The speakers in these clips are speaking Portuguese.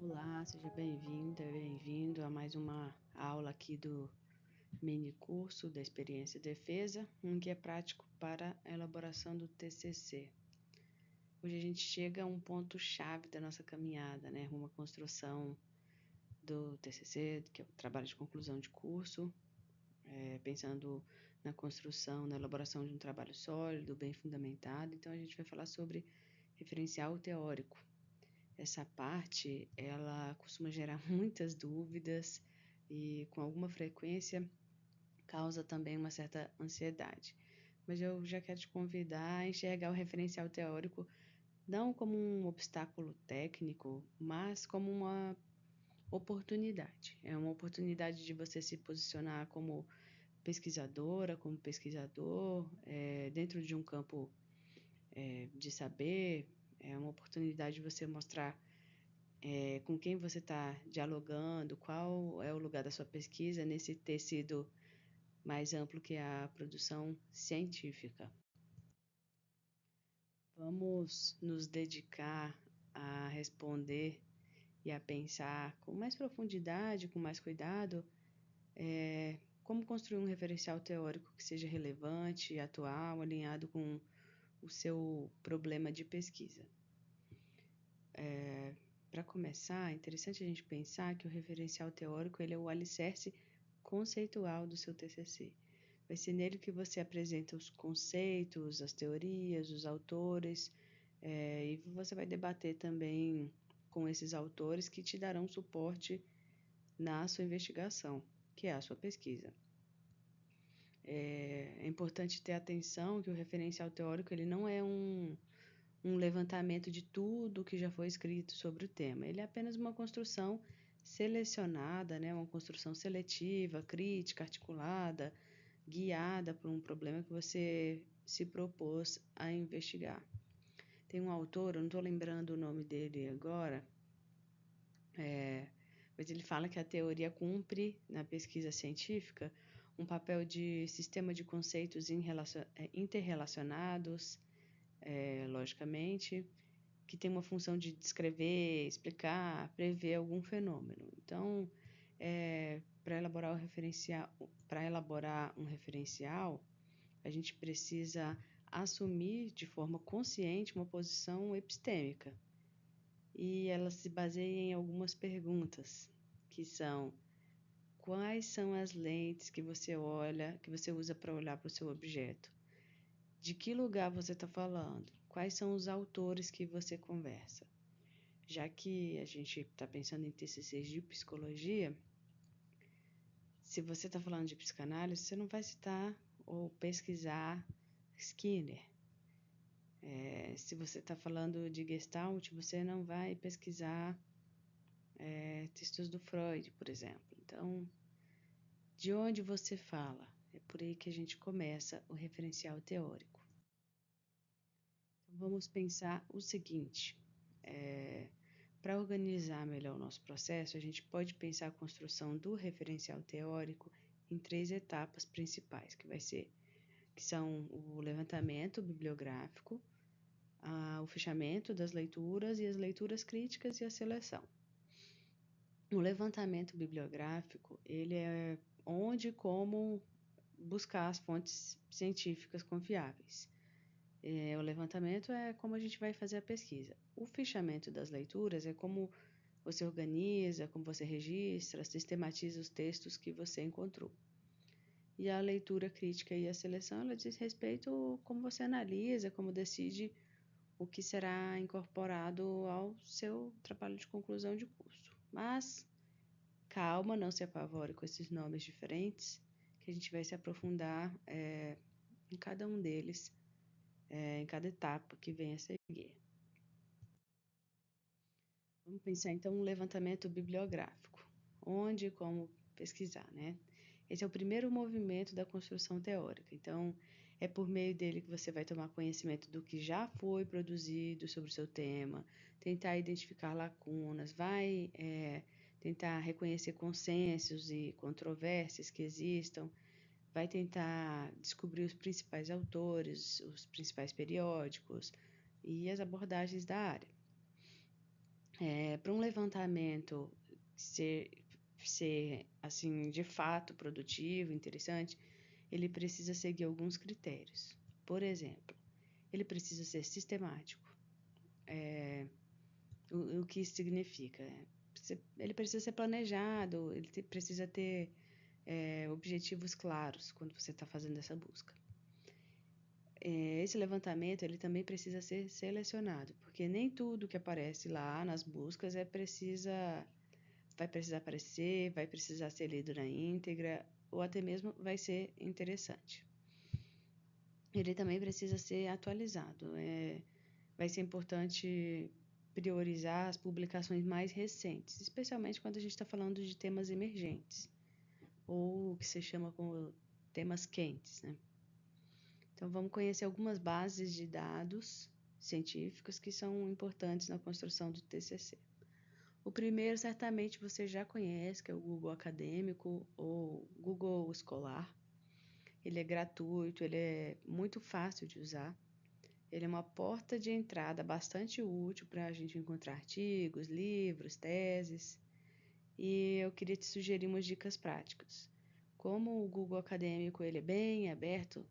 Olá, seja bem-vinda, bem-vindo a mais uma aula aqui do mini curso da Experiência e Defesa, um guia prático para a elaboração do TCC. Hoje a gente chega a um ponto-chave da nossa caminhada, né, rumo à construção do TCC, que é o trabalho de conclusão de curso, pensando na construção, na elaboração de um trabalho sólido, bem fundamentado. Então a gente vai falar sobre referencial teórico. Essa parte, ela costuma gerar muitas dúvidas e com alguma frequência causa também uma certa ansiedade. Mas eu já quero te convidar a enxergar o referencial teórico não como um obstáculo técnico, mas como uma oportunidade. É uma oportunidade de você se posicionar como pesquisadora, como pesquisador, dentro de um campo de saber. É uma oportunidade de você mostrar com quem você está dialogando, qual é o lugar da sua pesquisa nesse tecido mais amplo que é a produção científica. Vamos nos dedicar a responder e a pensar com mais profundidade, com mais cuidado, como construir um referencial teórico que seja relevante, atual, alinhado com o seu problema de pesquisa. Para começar, é interessante a gente pensar que o referencial teórico ele é o alicerce conceitual do seu TCC. Vai ser nele que você apresenta os conceitos, as teorias, os autores, e você vai debater também com esses autores que te darão suporte na sua investigação, que é a sua pesquisa. É importante ter atenção que o referencial teórico ele não é um levantamento de tudo que já foi escrito sobre o tema. Ele é apenas uma construção selecionada, né? Uma construção seletiva, crítica, articulada, guiada por um problema que você se propôs a investigar. Tem um autor, eu não estou lembrando o nome dele agora, mas ele fala que a teoria cumpre, na pesquisa científica, um papel de sistema de conceitos interrelacionados, logicamente, que tem uma função de descrever, explicar, prever algum fenômeno. Então, para elaborar um referencial, a gente precisa assumir de forma consciente uma posição epistêmica. E ela se baseia em algumas perguntas, que são: quais são as lentes que você usa para olhar para o seu objeto? De que lugar você está falando? Quais são os autores que você conversa? Já que a gente está pensando em TCCs de psicologia, se você está falando de psicanálise, você não vai citar ou pesquisar Skinner. Se você está falando de Gestalt, você não vai pesquisar textos do Freud, por exemplo. Então, de onde você fala? É por aí que a gente começa o referencial teórico. Então, vamos pensar o seguinte: para organizar melhor o nosso processo, a gente pode pensar a construção do referencial teórico em 3 etapas principais, que são o levantamento bibliográfico, o fechamento das leituras e as leituras críticas e a seleção. O levantamento bibliográfico, ele é onde e como buscar as fontes científicas confiáveis. O levantamento é como a gente vai fazer a pesquisa. O fichamento das leituras é como você organiza, como você registra, sistematiza os textos que você encontrou. E a leitura crítica e a seleção, ela diz respeito a como você analisa, como decide o que será incorporado ao seu trabalho de conclusão de curso. Mas, calma, não se apavore com esses nomes diferentes, que a gente vai se aprofundar em cada um deles, em cada etapa que vem a seguir. Vamos pensar então um levantamento bibliográfico, onde e como pesquisar, né? Esse é o primeiro movimento da construção teórica. Então, é por meio dele que você vai tomar conhecimento do que já foi produzido sobre o seu tema, tentar identificar lacunas, vai tentar reconhecer consensos e controvérsias que existam, vai tentar descobrir os principais autores, os principais periódicos e as abordagens da área. Para um levantamento ser, assim, de fato produtivo, interessante, ele precisa seguir alguns critérios. Por exemplo, ele precisa ser sistemático. O que isso significa? Ele precisa ser planejado, ele precisa ter objetivos claros quando você está fazendo essa busca. Esse levantamento ele também precisa ser selecionado, porque nem tudo que aparece lá nas buscas vai precisar aparecer, vai precisar ser lido na íntegra, ou até mesmo vai ser interessante. Ele também precisa ser atualizado. Vai ser importante priorizar as publicações mais recentes, especialmente quando a gente está falando de temas emergentes, ou o que se chama como temas quentes, né? Então, vamos conhecer algumas bases de dados científicos que são importantes na construção do TCC. O primeiro, certamente, você já conhece, que é o Google Acadêmico ou Google Escolar. Ele é gratuito, ele é muito fácil de usar. Ele é uma porta de entrada bastante útil para a gente encontrar artigos, livros, teses. E eu queria te sugerir umas dicas práticas. Como o Google Acadêmico ele é bem aberto,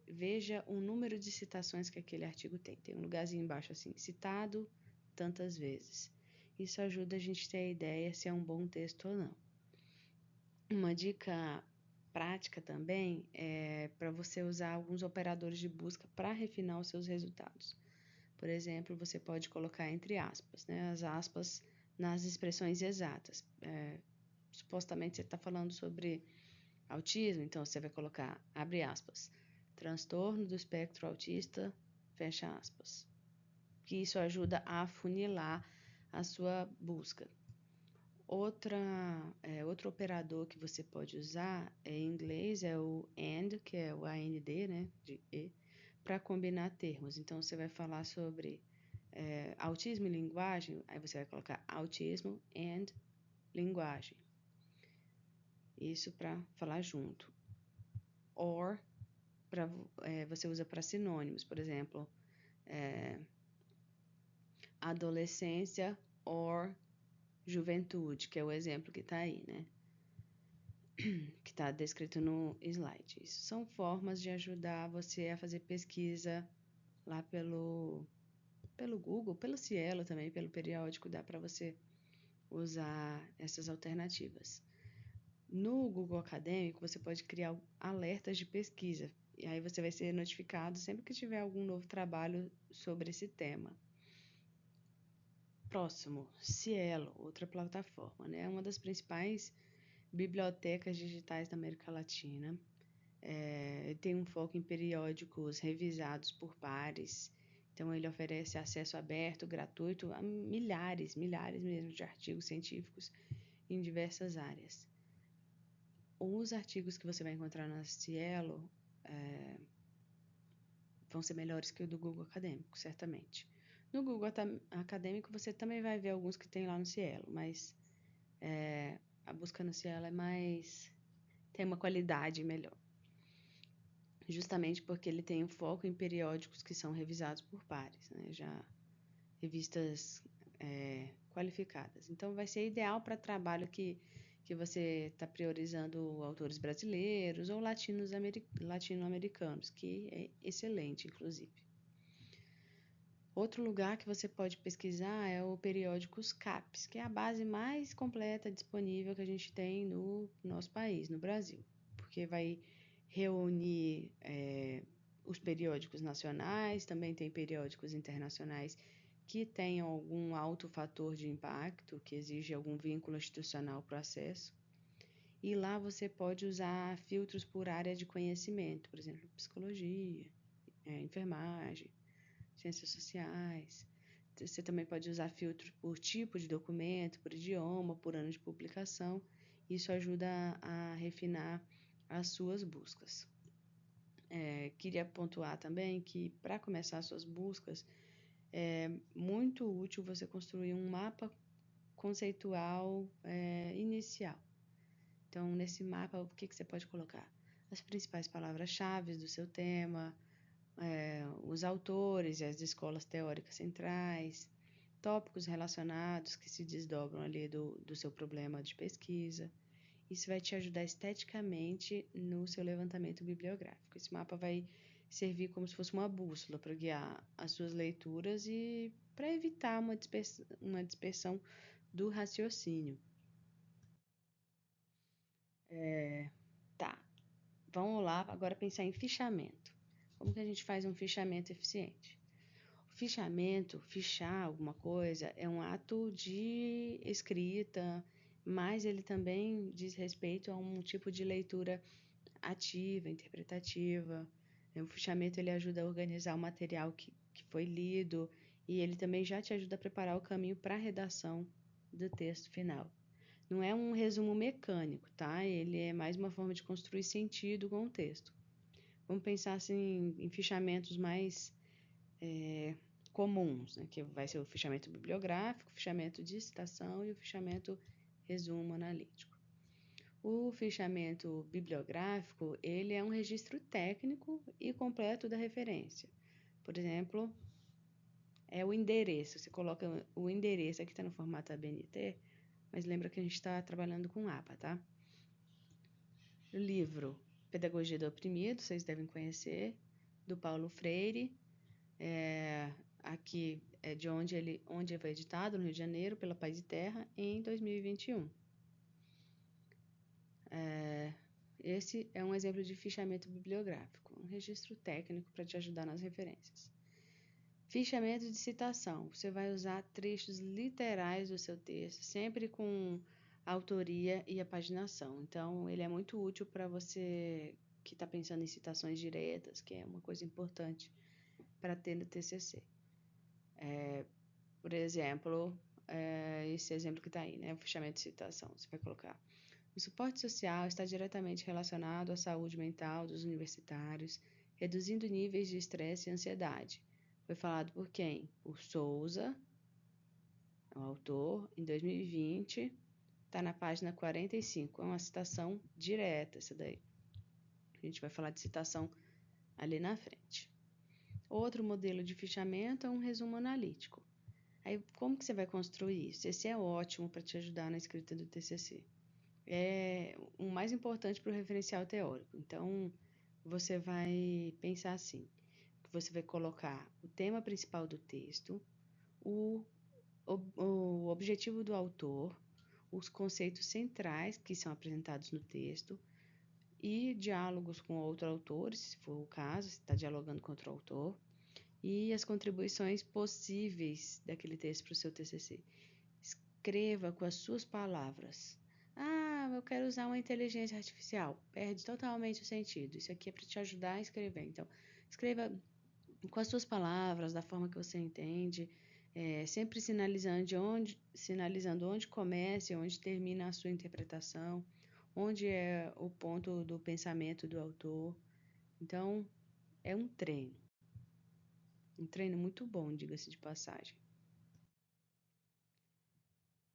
veja o número de citações que aquele artigo tem. Tem um lugarzinho embaixo assim, citado tantas vezes. Isso ajuda a gente a ter a ideia se é um bom texto ou não. Uma dica prática também é para você usar alguns operadores de busca para refinar os seus resultados. Por exemplo, você pode colocar entre aspas, né, as aspas nas expressões exatas. Supostamente você está falando sobre autismo, então você vai colocar, abre aspas, transtorno do espectro autista, fecha aspas. Que isso ajuda a afunilar a sua busca. Outro operador que você pode usar em inglês é o AND, que é o AND, né, de E, para combinar termos. Então, você vai falar sobre autismo e linguagem, aí você vai colocar autismo and linguagem. Isso para falar junto. Or, você usa para sinônimos, por exemplo, adolescência or juventude, que é o exemplo que está aí, né? Que está descrito no slide. Isso são formas de ajudar você a fazer pesquisa lá pelo Google, pelo Cielo também, pelo periódico, dá para você usar essas alternativas. No Google Acadêmico, você pode criar alertas de pesquisa, e aí você vai ser notificado sempre que tiver algum novo trabalho sobre esse tema. Próximo, Cielo, outra plataforma, né? É uma das principais bibliotecas digitais da América Latina. Tem um foco em periódicos revisados por pares. Então, ele oferece acesso aberto, gratuito a milhares mesmo de artigos científicos em diversas áreas. Os artigos que você vai encontrar na Cielo vão ser melhores que o do Google Acadêmico, certamente. No Google Acadêmico, você também vai ver alguns que tem lá no Cielo, mas a busca no Cielo tem uma qualidade melhor. Justamente porque ele tem um foco em periódicos que são revisados por pares, né? Já revistas qualificadas. Então, vai ser ideal para trabalho que você está priorizando autores brasileiros ou latino-americanos, que é excelente, inclusive. Outro lugar que você pode pesquisar é o Periódicos CAPES, que é a base mais completa disponível que a gente tem no nosso país, no Brasil, porque vai reunir os periódicos nacionais, também tem periódicos internacionais que tenham algum alto fator de impacto, que exige algum vínculo institucional para o acesso. E lá você pode usar filtros por área de conhecimento, por exemplo, psicologia, enfermagem, ciências sociais. Você também pode usar filtros por tipo de documento, por idioma, por ano de publicação. Isso ajuda a refinar as suas buscas. Queria pontuar também que, para começar as suas buscas, é muito útil você construir um mapa conceitual inicial. Então, nesse mapa, o que você pode colocar? As principais palavras-chave do seu tema, os autores e as escolas teóricas centrais, tópicos relacionados que se desdobram ali do seu problema de pesquisa. Isso vai te ajudar esteticamente no seu levantamento bibliográfico. Esse mapa vai servir como se fosse uma bússola para guiar as suas leituras e para evitar uma dispersão do raciocínio. Tá, vamos lá agora pensar em fichamento. Como que a gente faz um fichamento eficiente? O fichamento, fichar alguma coisa, é um ato de escrita, mas ele também diz respeito a um tipo de leitura ativa, interpretativa. O fichamento ele ajuda a organizar o material que foi lido e ele também já te ajuda a preparar o caminho para a redação do texto final. Não é um resumo mecânico, tá? Ele é mais uma forma de construir sentido com o texto. Vamos pensar assim em fichamentos mais comuns, né? Que vai ser o fichamento bibliográfico, o fichamento de citação e o fichamento resumo analítico. O fichamento bibliográfico, ele é um registro técnico e completo da referência. Por exemplo, é o endereço. Você coloca o endereço, aqui está no formato ABNT, mas lembra que a gente está trabalhando com APA, tá? O livro Pedagogia do Oprimido, vocês devem conhecer, do Paulo Freire. Aqui é de onde foi editado, no Rio de Janeiro, pela Paz e Terra, em 2021. Esse é um exemplo de fichamento bibliográfico, um registro técnico para te ajudar nas referências. Fichamento de citação. Você vai usar trechos literais do seu texto, sempre com a autoria e a paginação. Então, ele é muito útil para você que está pensando em citações diretas, que é uma coisa importante para ter no TCC. Por exemplo, esse exemplo que está aí, né? O fichamento de citação. Você vai colocar: o suporte social está diretamente relacionado à saúde mental dos universitários, reduzindo níveis de estresse e ansiedade. Foi falado por quem? Por Souza, o autor, em 2020, está na página 45. É uma citação direta, essa daí. A gente vai falar de citação ali na frente. Outro modelo de fichamento é um resumo analítico. Aí, como que você vai construir isso? Esse é ótimo para te ajudar na escrita do TCC. É o mais importante para o referencial teórico. Então, você vai pensar assim, que você vai colocar o tema principal do texto, o objetivo do autor, os conceitos centrais que são apresentados no texto e diálogos com outros autores, se for o caso, se está dialogando com outro autor, e as contribuições possíveis daquele texto para o seu TCC. Escreva com as suas palavras. Eu quero usar uma inteligência artificial. Perde totalmente o sentido. Isso aqui é para te ajudar a escrever. Então, escreva com as suas palavras, da forma que você entende, sempre sinalizando onde começa e onde termina a sua interpretação, onde é o ponto do pensamento do autor. Então, é um treino muito bom, diga-se de passagem.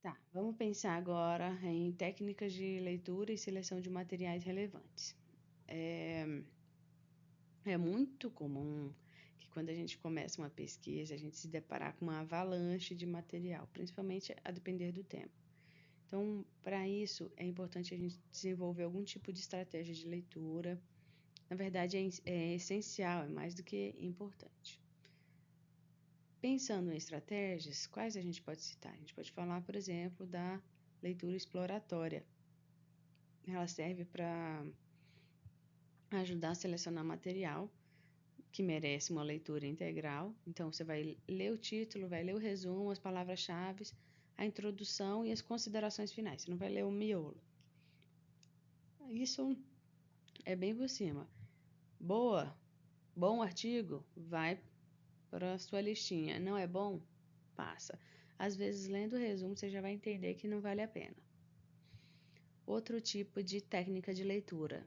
Tá, vamos pensar agora em técnicas de leitura e seleção de materiais relevantes. É muito comum que quando a gente começa uma pesquisa, a gente se deparar com uma avalanche de material, principalmente a depender do tema. Então, para isso, é importante a gente desenvolver algum tipo de estratégia de leitura. Na verdade, é essencial, é mais do que importante. Pensando em estratégias, quais a gente pode citar? A gente pode falar, por exemplo, da leitura exploratória. Ela serve para ajudar a selecionar material que merece uma leitura integral. Então, você vai ler o título, vai ler o resumo, as palavras-chave, a introdução e as considerações finais. Você não vai ler o miolo. Isso é bem por cima. Bom artigo, vai para a sua listinha. Não é bom? Passa. Às vezes, lendo o resumo, você já vai entender que não vale a pena. Outro tipo de técnica de leitura: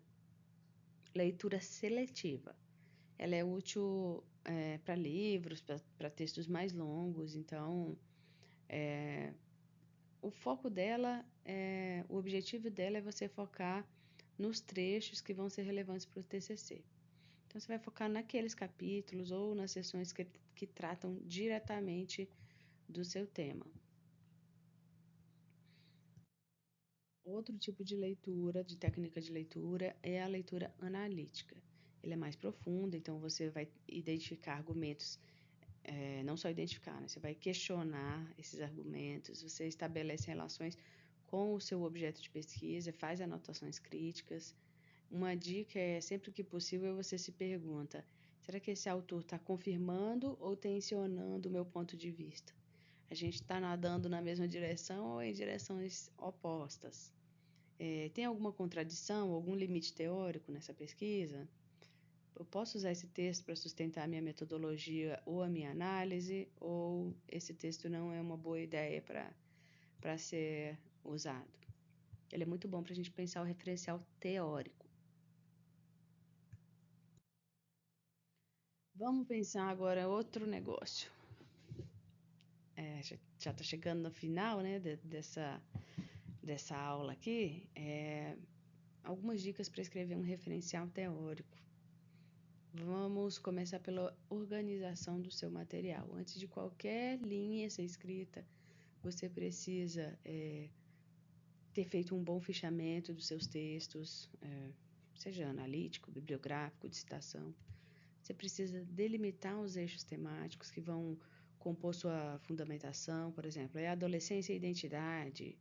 leitura seletiva. Ela é útil para livros, para textos mais longos. Então, o objetivo dela é você focar nos trechos que vão ser relevantes para o TCC. Então, você vai focar naqueles capítulos ou nas seções que tratam diretamente do seu tema. Outro tipo de leitura, de técnica de leitura, é a leitura analítica. Ele é mais profundo, então você vai identificar argumentos, não só identificar, né? Você vai questionar esses argumentos, você estabelece relações com o seu objeto de pesquisa, faz anotações críticas. Uma dica é, sempre que possível, você se pergunta: será que esse autor está confirmando ou tensionando o meu ponto de vista? A gente está nadando na mesma direção ou em direções opostas? Tem alguma contradição, algum limite teórico nessa pesquisa? Eu posso usar esse texto para sustentar a minha metodologia ou a minha análise, ou esse texto não é uma boa ideia para ser usado? Ele é muito bom para a gente pensar o referencial teórico. Vamos pensar agora outro negócio. Já está chegando no final, né, dessa aula aqui. Algumas dicas para escrever um referencial teórico. Vamos começar pela organização do seu material. Antes de qualquer linha ser escrita, você precisa ter feito um bom fichamento dos seus textos, seja analítico, bibliográfico, de citação. Você precisa delimitar os eixos temáticos que vão compor sua fundamentação, por exemplo, adolescência e identidade,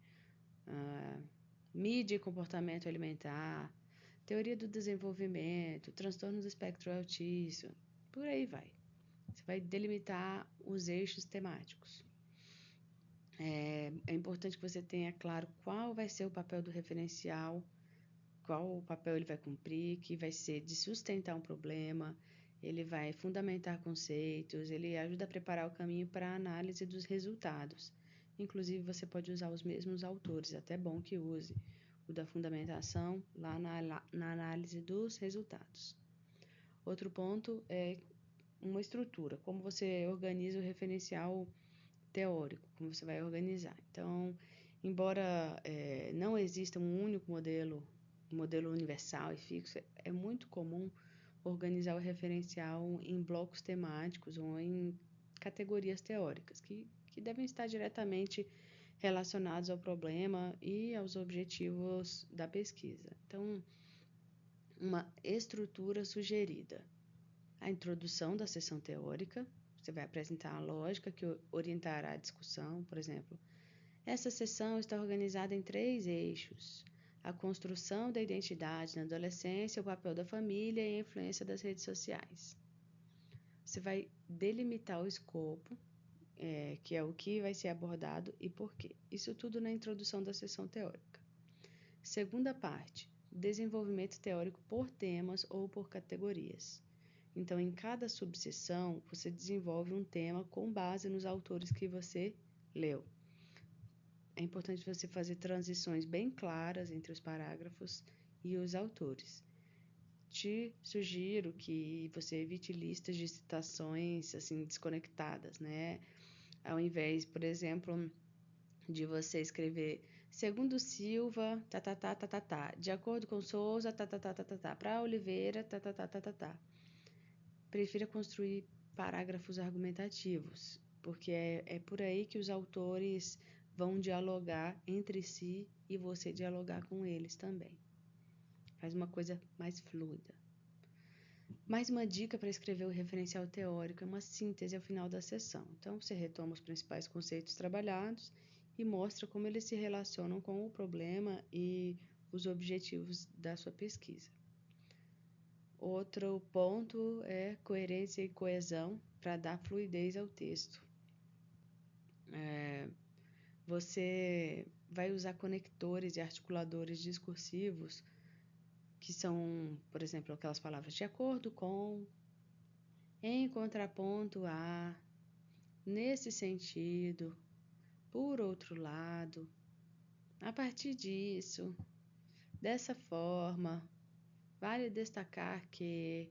mídia e comportamento alimentar, teoria do desenvolvimento, transtorno do espectro autista, por aí vai. Você vai delimitar os eixos temáticos. É importante que você tenha claro qual vai ser o papel do referencial, qual o papel ele vai cumprir, que vai ser de sustentar um problema, ele vai fundamentar conceitos, ele ajuda a preparar o caminho para a análise dos resultados. Inclusive, você pode usar os mesmos autores, até bom que use o da fundamentação lá na análise dos resultados. Outro ponto é uma estrutura, como você organiza o referencial teórico, como você vai organizar. Então, embora não exista um único modelo universal e fixo, é muito comum organizar o referencial em blocos temáticos ou em categorias teóricas, que devem estar diretamente relacionados ao problema e aos objetivos da pesquisa. Então, uma estrutura sugerida. A introdução da sessão teórica, você vai apresentar a lógica que orientará a discussão, por exemplo. Essa sessão está organizada em 3 eixos: a construção da identidade na adolescência, o papel da família e a influência das redes sociais. Você vai delimitar o escopo, que é o que vai ser abordado e por quê. Isso tudo na introdução da sessão teórica. Segunda parte, desenvolvimento teórico por temas ou por categorias. Então, em cada subseção, você desenvolve um tema com base nos autores que você leu. É importante você fazer transições bem claras entre os parágrafos e os autores. Te sugiro que você evite listas de citações assim desconectadas, né? Ao invés, por exemplo, de você escrever segundo Silva, de acordo com Souza, para Oliveira, Prefira construir parágrafos argumentativos, porque é por aí que os autores vão dialogar entre si e você dialogar com eles também. Faz uma coisa mais fluida. Mais uma dica para escrever o referencial teórico é uma síntese ao final da sessão. Então, você retoma os principais conceitos trabalhados e mostra como eles se relacionam com o problema e os objetivos da sua pesquisa. Outro ponto é coerência e coesão para dar fluidez ao texto. Você vai usar conectores e articuladores discursivos que são, por exemplo, aquelas palavras de acordo com, em contraponto a, nesse sentido, por outro lado, a partir disso, dessa forma. Vale destacar que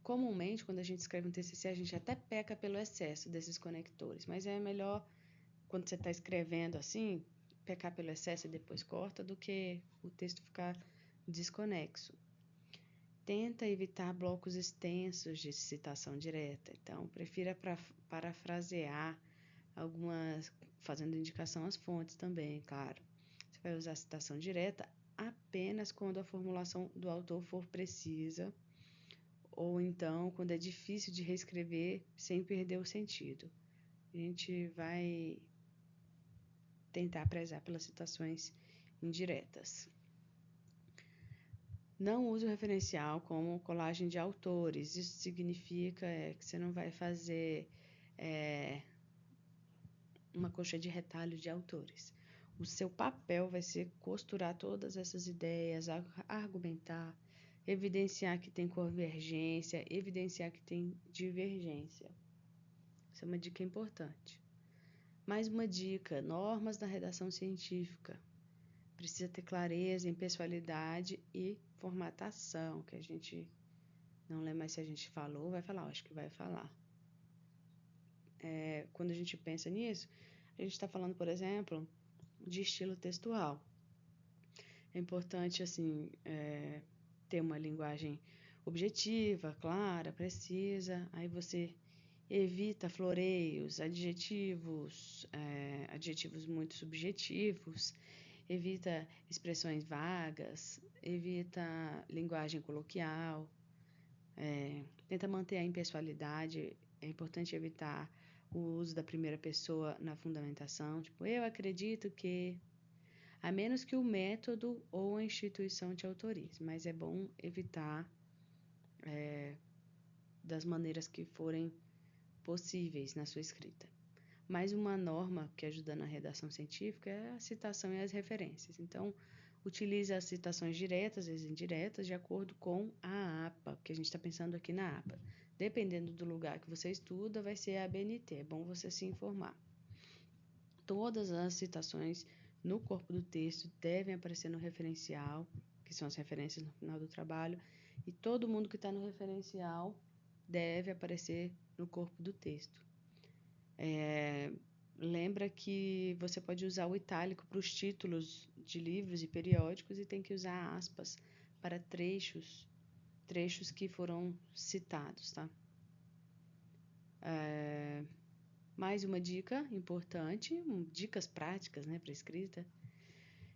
comumente, quando a gente escreve um TCC, a gente até peca pelo excesso desses conectores, mas é melhor, quando você está escrevendo assim, pecar pelo excesso e depois corta, do que o texto ficar desconexo. Tenta evitar blocos extensos de citação direta. Então, prefira parafrasear algumas, fazendo indicação às fontes também, claro. Você vai usar a citação direta apenas quando a formulação do autor for precisa, ou então quando é difícil de reescrever sem perder o sentido. A gente vai tentar prezar pelas citações indiretas. Não use o referencial como colagem de autores. Isso significa que você não vai fazer uma coxa de retalho de autores. O seu papel vai ser costurar todas essas ideias, argumentar, evidenciar que tem convergência, evidenciar que tem divergência. Isso é uma dica importante. Mais uma dica: normas da redação científica. Precisa ter clareza em pessoalidade e formatação, que a gente não lembra mais se a gente falou, vai falar, acho que vai falar. Quando a gente pensa nisso, a gente está falando, por exemplo, de estilo textual. É importante, assim, ter uma linguagem objetiva, clara, precisa. Aí você evita floreios, adjetivos muito subjetivos, evita expressões vagas, evita linguagem coloquial, tenta manter a impessoalidade. É importante evitar o uso da primeira pessoa na fundamentação, tipo, eu acredito que, a menos que o método ou a instituição te autorize, mas é bom evitar das maneiras que forem possíveis na sua escrita. Mais uma norma que ajuda na redação científica é a citação e as referências. Então, utilize as citações diretas e indiretas de acordo com a APA, porque a gente está pensando aqui na APA. Dependendo do lugar que você estuda, vai ser a ABNT. É bom você se informar. Todas as citações no corpo do texto devem aparecer no referencial, que são as referências no final do trabalho, e todo mundo que está no referencial deve aparecer no corpo do texto. Lembra que você pode usar o itálico para os títulos de livros e periódicos e tem que usar aspas para trechos que foram citados, tá? Mais uma dica importante, dicas práticas, né, para escrita.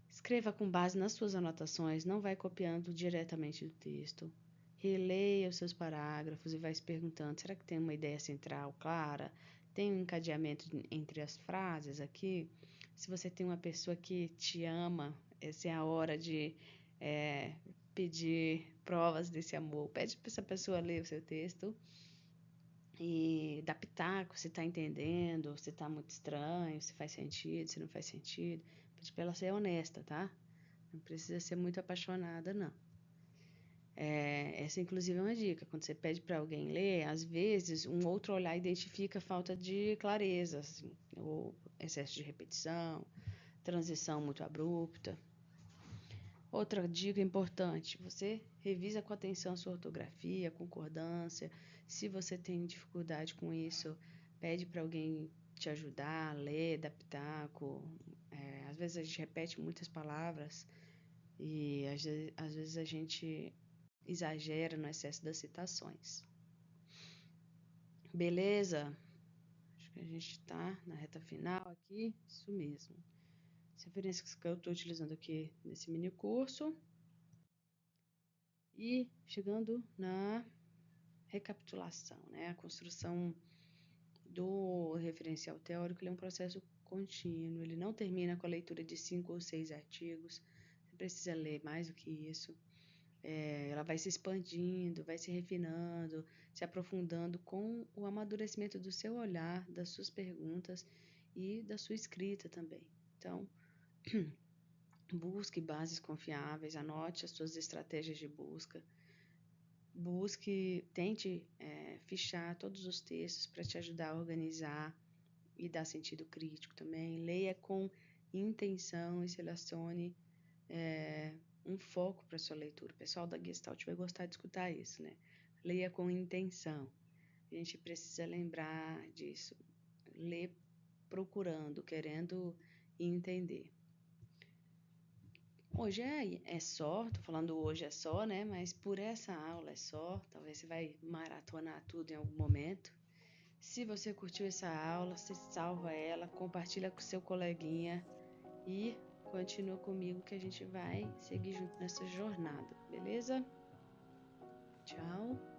Escreva com base nas suas anotações, não vai copiando diretamente do texto. Releia os seus parágrafos e vai se perguntando, será que tem uma ideia central clara? Tem um encadeamento entre as frases aqui? Se você tem uma pessoa que te ama, essa é a hora de pedir provas desse amor. Pede para essa pessoa ler o seu texto e dá pitaco, se está entendendo, se está muito estranho, se faz sentido, se não faz sentido. Pede para ela ser honesta, tá? Não precisa ser muito apaixonada, não. Essa, inclusive, é uma dica. Quando você pede para alguém ler, às vezes, um outro olhar identifica falta de clareza, assim, ou excesso de repetição, transição muito abrupta. Outra dica importante, você revisa com atenção a sua ortografia, concordância. Se você tem dificuldade com isso, pede para alguém te ajudar, ler, dar pitaco. Às vezes a gente repete muitas palavras e às vezes a gente exagera no excesso das citações. Beleza? Acho que a gente está na reta final aqui, isso mesmo. As referências que eu estou utilizando aqui nesse mini curso. E chegando na recapitulação, né? A construção do referencial teórico ele é um processo contínuo, ele não termina com a leitura de 5 ou 6 artigos, você precisa ler mais do que isso. Ela vai se expandindo, vai se refinando, se aprofundando com o amadurecimento do seu olhar, das suas perguntas e da sua escrita também. Então, busque bases confiáveis, anote as suas estratégias de busca, tente fichar todos os textos para te ajudar a organizar e dar sentido crítico também. Leia com intenção e selecione um foco para sua leitura. O pessoal da Gestalt vai gostar de escutar isso, né? Leia com intenção. A gente precisa lembrar disso. Ler procurando, querendo entender. Hoje é só, tô falando hoje é só, né? Mas por essa aula é só. Talvez você vai maratonar tudo em algum momento. Se você curtiu essa aula, você salva ela, compartilha com seu coleguinha e continua comigo que a gente vai seguir junto nessa jornada, beleza? Tchau!